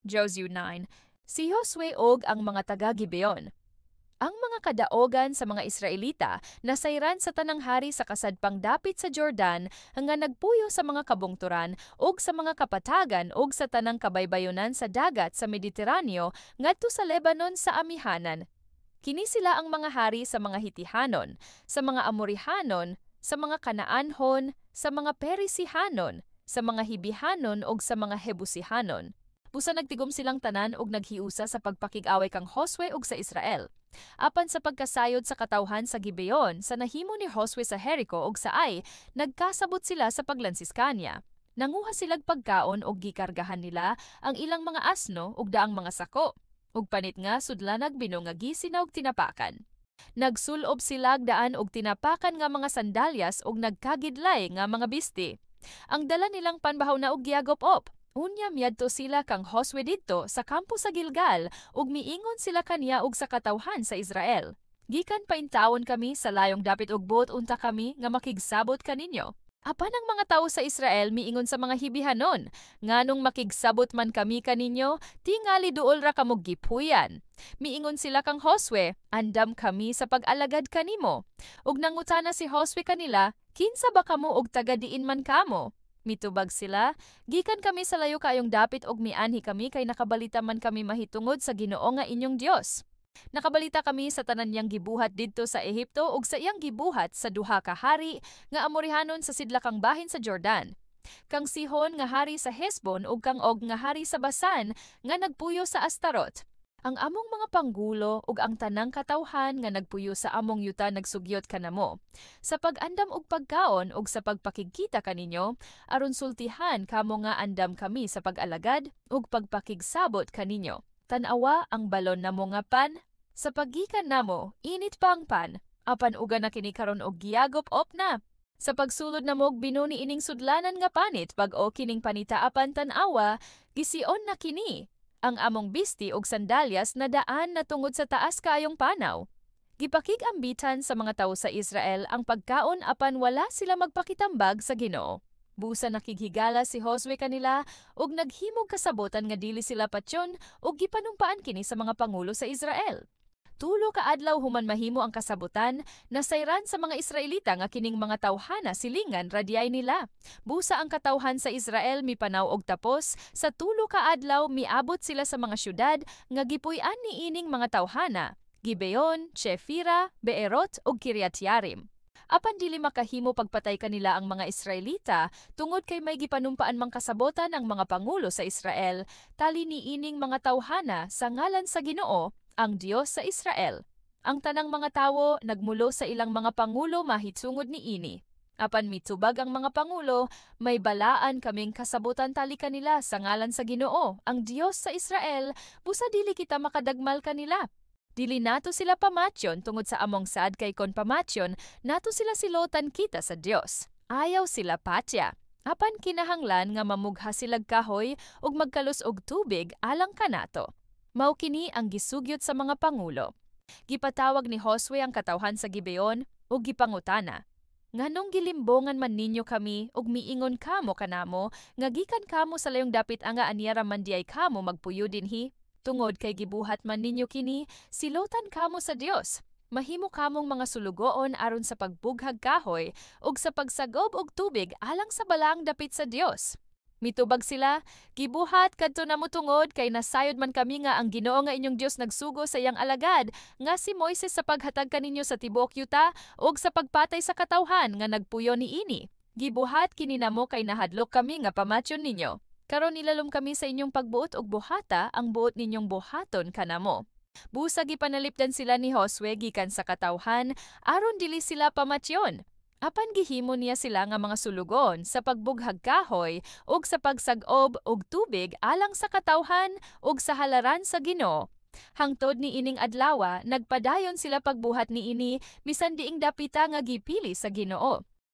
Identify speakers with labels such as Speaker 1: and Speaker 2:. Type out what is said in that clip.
Speaker 1: Joshua 9. Si Josue og ang mga taga-Gibeon. Ang mga kadaogan sa mga Israelita nasayran sa tanang hari sa kasadpang dapit sa Jordan nga nagpuyo sa mga kabungturan ug sa mga kapatagan ug sa tanang kabaybayonan sa dagat sa Mediteraneo ngadto sa Lebanon sa amihanan. Kini sila ang mga hari sa mga Hitihanon, sa mga Amorihanon, sa mga Kanaanhon, sa mga Perisihanon, sa mga Hibihanon ug sa mga Hebusihanon. Busa nagtigom silang tanan ug naghiusa sa pagpakig-away kang Josue ug sa Israel. Apan sa pagkasayod sa katawhan sa Gibeon, sa nahimo ni Josue sa Jericho ug sa Ai, nagkasabot sila sa paglansis kaniya. Nanguha silag pagkaon ug gikargahan nila ang ilang mga asno ug daang mga sako. Ug panit nga sudlanag binungagi sinawg tinapakan. Nagsulob silag daan og tinapakan nga mga sandalyas ug nagkagidlay nga mga bisti. Ang dala nilang panbahaw na og giagop-op. Unya miadto sila kang Josue didto sa kampo sa Gilgal ug miingon sila kaniya ug sa katawhan sa Israel. Gikan paintawon kami sa layong dapit og buot unta kami nga makigsabot kaninyo. Apan ang mga tawo sa Israel miingon sa mga Hibihanon, nganong makigsabot man kami kaninyo, tingali duol ra kamo gipuyan. Miingon sila kang Josue, andam kami sa pag-alagad kanimo. Ug nangutana si Josue kanila, kinsa ba kamo og taga-diin man kamo? Mitubag sila, gikan kami sa layo kayong dapit og mianhi kami kay nakabalita man kami mahitungod sa Ginoo nga inyong Dios. Nakabalita kami sa tanan niyang gibuhat didto sa Ehipto ug sa iyang gibuhat sa duha ka hari nga Amorihanon sa sidlakang bahin sa Jordan. Kang Sihon nga hari sa Hesbon ug kang Og nga hari sa Basan nga nagpuyo sa Astarot. Ang among mga panggulo ug ang tanang katawhan nga nagpuyo sa among yuta nagsugyot kanamo. Sa pag-andam og pagkaon ug sa pagpakigkita kaninyo, aron sultihan kamo nga andam kami sa pag-alagad ug pagpakigsabot kaninyo. Tan-awa ang balon namo nga pan. Sa paggikan namo, init pa ang pan. Apan uga na kini karon og giagop-op na. Sa pagsulod namo og binuni ining sudlanan nga panit bag-o kining panita apan tan-awa, gision na kini. Ang among bisti ug sandalyas na daan na tungod sa taas kaayong panaw. Gipakig-ambitan sa mga tawo sa Israel ang pagkaon apan wala sila magpakitambag sa Ginoo. Busa nakighigala si Josue kanila ug naghimog kasabotan nga dili sila patyon ug gipanumpaan kini sa mga pangulo sa Israel. Tulo ka adlaw human mahimo ang kasabutan, nasayran sa mga Israelita nga kining mga tawhana silingan radyay nila. Busa ang katawhan sa Israel mipanaw og tapos, sa tulo ka adlaw miabot sila sa mga syudad nga gipuy-an ni ining mga tawhana, Gibeon, Chefira, Beerot ug Kiriat-Yarim. Apan dili makahimo pagpatay kanila ang mga Israelita tungod kay may gipanumpaan mang kasabotan ang mga pangulo sa Israel, tali ni ining mga tawhana sa ngalan sa Ginoo, ang Dios sa Israel. Ang tanang mga tawo nagmulo sa ilang mga pangulo mahitsungod ni ini. Apan mitubag ang mga pangulo, may balaan kaming kasabutan tali kanila sa ngalan sa Ginoo, ang Dios sa Israel, busa dili kita makadagmal kanila. Dili nato sila pamatyon tungod sa among sad kay kon pamatyon, nato sila silotan kita sa Dios. Ayaw sila patya. Apan kinahanglan nga mamugha silag kahoy ug magkalus og tubig alang kanato. Mao kini ang gisugyot sa mga pangulo. Gipatawag ni Josue ang katawhan sa Gibeon ug gipangutana, nganong gilimbongan man ninyo kami ug miingon kamo kanamo nga gikan kamo sa layong dapit nga anyara man diay kamo magpuyo dinhi? Tungod kay gibuhat man ninyo kini, silotan kamo sa Dios. Mahimo kamong mga sulugoon aron sa pagbughag kahoy ug sa pagsagob og tubig alang sa balaang dapit sa Dios. Mitubag sila, gibuhat kadto namo tungod kay nasayod man kami nga ang Ginoo nga inyong Dios nagsugo sa iyang alagad nga si Moises sa paghatag kaninyo sa tibuok yuta ug sa pagpatay sa katawhan nga nagpuyo niini. Gibuhat kini namo kay nahadlok kami nga pamatyon ninyo. Karon nilalom kami sa inyong pagbuot og buhata ang buot ninyong buhaton kanamo. Busa gipanalipdan sila ni Josue gikan sa katawhan aron dili sila pamatyon. Apan gihimo niya sila nga mga sulugon sa pagbughag kahoy ug sa pagsagob og tubig alang sa katawhan ug sa halaran sa Ginoo. Hangtod ni ining adlawa, nagpadayon sila pagbuhat ni ini bisan diing dapita nga gipili sa Ginoo.